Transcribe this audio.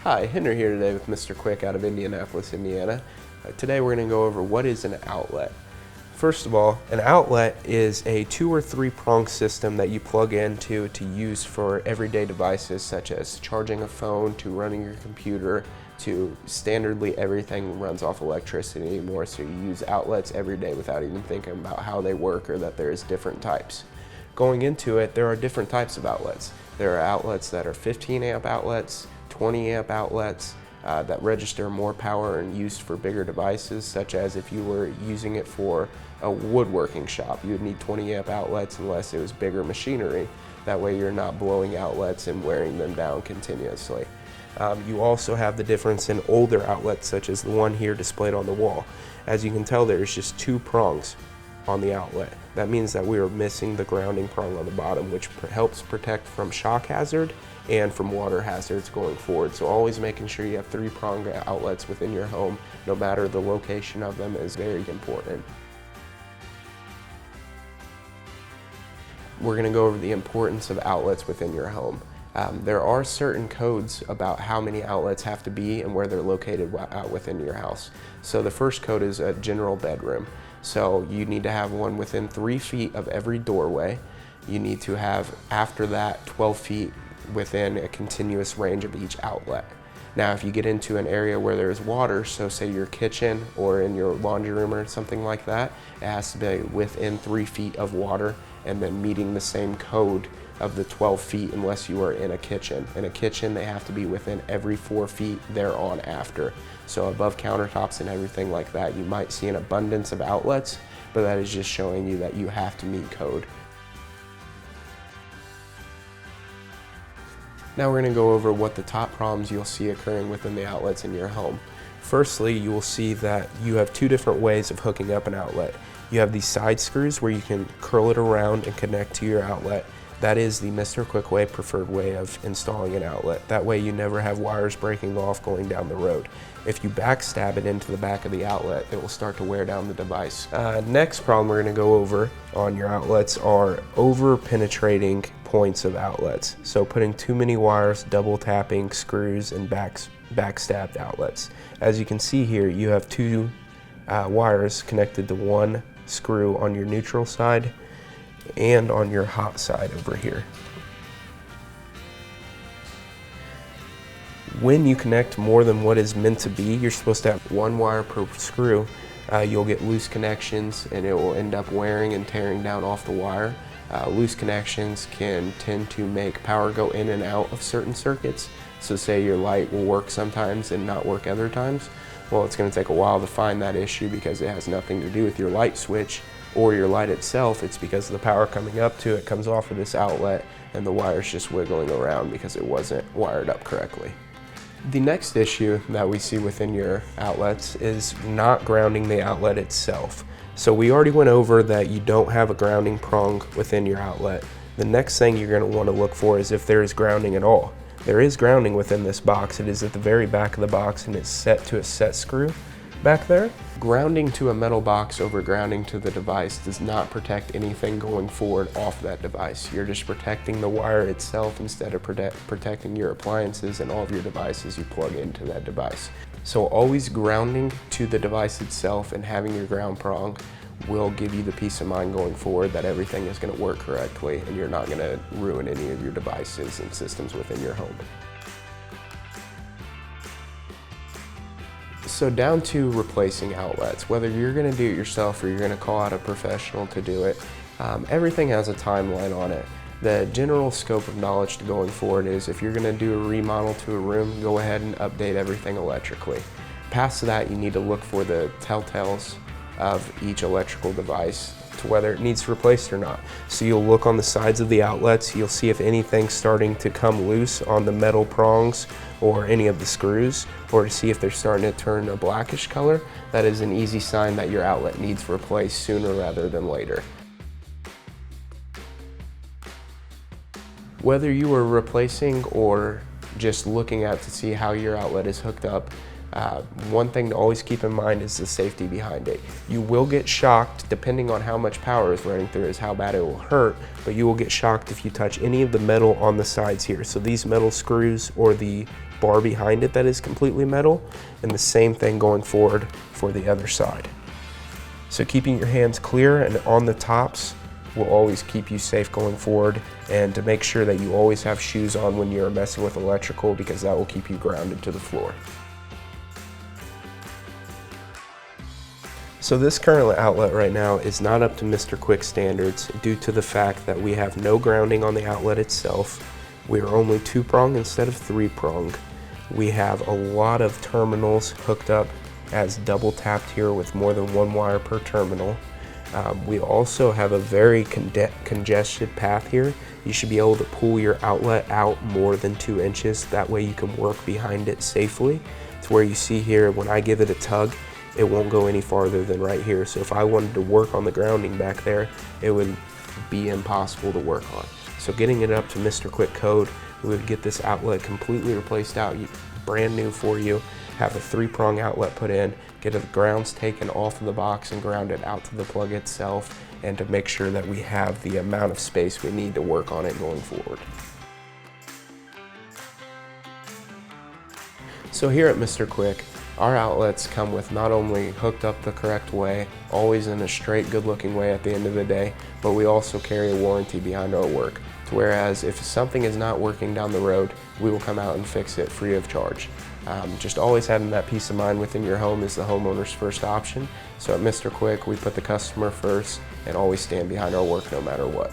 Hi, Henry here today with Mr. Quick out of Indianapolis, Indiana. Today we're going to go over what is an outlet. First of all, an outlet is a 2 or 3 prong system that you plug into to use for everyday devices such as charging a phone, to running your computer, to standardly everything runs off electricity anymore, so you use outlets every day without even thinking about how they work or that there's different types. Going into it, there are different types of outlets. There are outlets that are 15 amp outlets, 20 amp outlets that register more power and used for bigger devices, such as if you were using it for a woodworking shop, you would need 20 amp outlets unless it was bigger machinery. That way you're not blowing outlets and wearing them down continuously. You also have the difference in older outlets, such as the one here displayed on the wall. As you can tell, there's just 2 prongs on the outlet. That means that we are missing the grounding prong on the bottom, which helps protect from shock hazard and from water hazards going forward. So always making sure you have 3 prong outlets within your home, no matter the location of them, is very important. We're going to go over the importance of outlets within your home. There are certain codes about how many outlets have to be and where they're located within your house. So the first code is a general bedroom. So you need to have one within 3 feet of every doorway. You need to have, after that, 12 feet within a continuous range of each outlet. Now, if you get into an area where there's water, so say your kitchen or in your laundry room or something like that, it has to be within 3 feet of water and then meeting the same code of the 12 feet unless you are in a kitchen. In a kitchen, they have to be within every 4 feet thereon after. So above countertops and everything like that, you might see an abundance of outlets, but that is just showing you that you have to meet code. Now we're going to go over what the top problems you'll see occurring within the outlets in your home. Firstly, you will see that you have 2 different ways of hooking up an outlet. You have these side screws where you can curl it around and connect to your outlet. That is the Mr. Quick Way preferred way of installing an outlet. That way you never have wires breaking off going down the road. If you backstab it into the back of the outlet, it will start to wear down the device. Next problem we're going to go over on your outlets are over-penetrating points of outlets. So putting too many wires, double tapping screws, and backstabbed outlets. As you can see here, you have 2 wires connected to 1 screw on your neutral side and on your hot side over here. When you connect more than what is meant to be, you're supposed to have 1 wire per screw. You'll get loose connections and it will end up wearing and tearing down off the wire. Loose connections can tend to make power go in and out of certain circuits. So say your light will work sometimes and not work other times. Well, it's going to take a while to find that issue because it has nothing to do with your light switch or your light itself. It's because the power coming up to it comes off of this outlet and the wire's just wiggling around because it wasn't wired up correctly. The next issue that we see within your outlets is not grounding the outlet itself. So we already went over that you don't have a grounding prong within your outlet. The next thing you're going to want to look for is if there is grounding at all. There is grounding within this box. It is at the very back of the box and it's set to a set screw back there. Grounding to a metal box over grounding to the device does not protect anything going forward off that device. You're just protecting the wire itself instead of protecting your appliances and all of your devices you plug into that device. So always grounding to the device itself and having your ground prong will give you the peace of mind going forward that everything is going to work correctly and you're not going to ruin any of your devices and systems within your home. So down to replacing outlets, whether you're going to do it yourself or you're going to call out a professional to do it, everything has a timeline on it. The general scope of knowledge to going forward is if you're going to do a remodel to a room, go ahead and update everything electrically. Past that, you need to look for the telltales of each electrical device to whether it needs replaced or not. So you'll look on the sides of the outlets, you'll see if anything's starting to come loose on the metal prongs or any of the screws, or to see if they're starting to turn a blackish color. That is an easy sign that your outlet needs replaced sooner rather than later. Whether you are replacing or just looking at to see how your outlet is hooked up, one thing to always keep in mind is the safety behind it. You will get shocked depending on how much power is running through, is how bad it will hurt, but you will get shocked if you touch any of the metal on the sides here. So these metal screws or the bar behind it that is completely metal, and the same thing going forward for the other side. So keeping your hands clear and on the tops will always keep you safe going forward, and to make sure that you always have shoes on when you're messing with electrical, because that will keep you grounded to the floor. So this current outlet right now is not up to Mr. Quick standards due to the fact that we have no grounding on the outlet itself. We are only 2-prong instead of 3-prong. We have a lot of terminals hooked up as double tapped here with more than 1 wire per terminal. We also have a very congested path here. You should be able to pull your outlet out more than 2 inches. That way you can work behind it safely. To where you see here, when I give it a tug, it won't go any farther than right here. So if I wanted to work on the grounding back there, it would be impossible to work on. So getting it up to Mr. Quick code, we would get this outlet completely replaced out, brand new for you, have a 3-prong outlet put in, get the grounds taken off of the box and ground it out to the plug itself, and to make sure that we have the amount of space we need to work on it going forward. So here at Mr. Quick, our outlets come with not only hooked up the correct way, always in a straight, good-looking way at the end of the day, but we also carry a warranty behind our work. Whereas if something is not working down the road, we will come out and fix it free of charge. Just always having that peace of mind within your home is the homeowner's first option. So at Mr. Quick, we put the customer first and always stand behind our work no matter what.